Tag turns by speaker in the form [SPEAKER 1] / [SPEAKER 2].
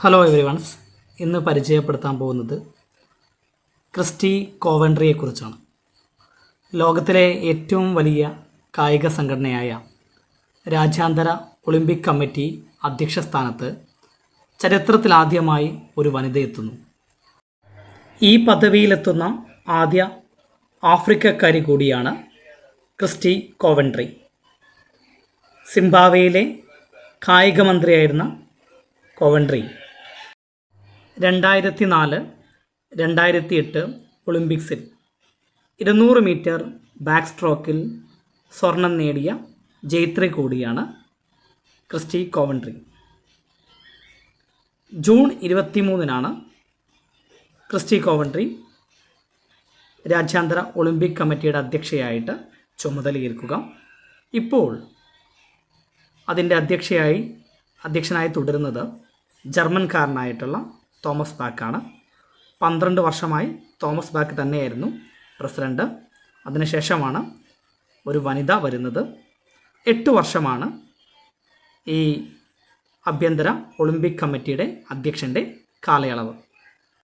[SPEAKER 1] Hello every once. ഇന്ന് പരിചയപ്പെടുത്താൻ പോകുന്നത് ക്രിസ്റ്റി കോവൻട്രിയെക്കുറിച്ചാണ്. ലോകത്തിലെ ഏറ്റവും വലിയ കായിക സംഘടനയായ രാജ്യാന്തര ഒളിമ്പിക് കമ്മിറ്റി അധ്യക്ഷ സ്ഥാനത്ത് ചരിത്രത്തിലാദ്യമായി ഒരു വനിത എത്തുന്നു. ഈ പദവിയിലെത്തുന്ന ആദ്യ ആഫ്രിക്കക്കാരി കൂടിയാണ് ക്രിസ്റ്റി കോവൻട്രി. സിംബാബ്വേയിലെ കായിക മന്ത്രിയായിരുന്ന കോവൻട്രി 2004, 2008 ഒളിമ്പിക്സിൽ 200 മീറ്റർ ബാക്ക് സ്ട്രോക്കിൽ സ്വർണം നേടിയ ജേത്രി കൂടിയാണ് Kirsty Coventry. June 23 Kirsty Coventry രാജ്യാന്തര ഒളിമ്പിക് കമ്മിറ്റിയുടെ അധ്യക്ഷയായിട്ട് ചുമതലയേൽക്കുക. ഇപ്പോൾ അതിൻ്റെ അധ്യക്ഷനായി തുടരുന്നത് ജർമ്മൻകാരനായിട്ടുള്ള തോമസ് ബാക്കാണ്. 12 വർഷമായി തോമസ് ബാക്ക് തന്നെയായിരുന്നു പ്രസിഡന്റ്. അതിനുശേഷമാണ് ഒരു വനിത വരുന്നത്. 8 വർഷമാണ് ഈ ആഭ്യന്തര ഒളിമ്പിക് കമ്മിറ്റിയുടെ അധ്യക്ഷൻ്റെ കാലയളവ്.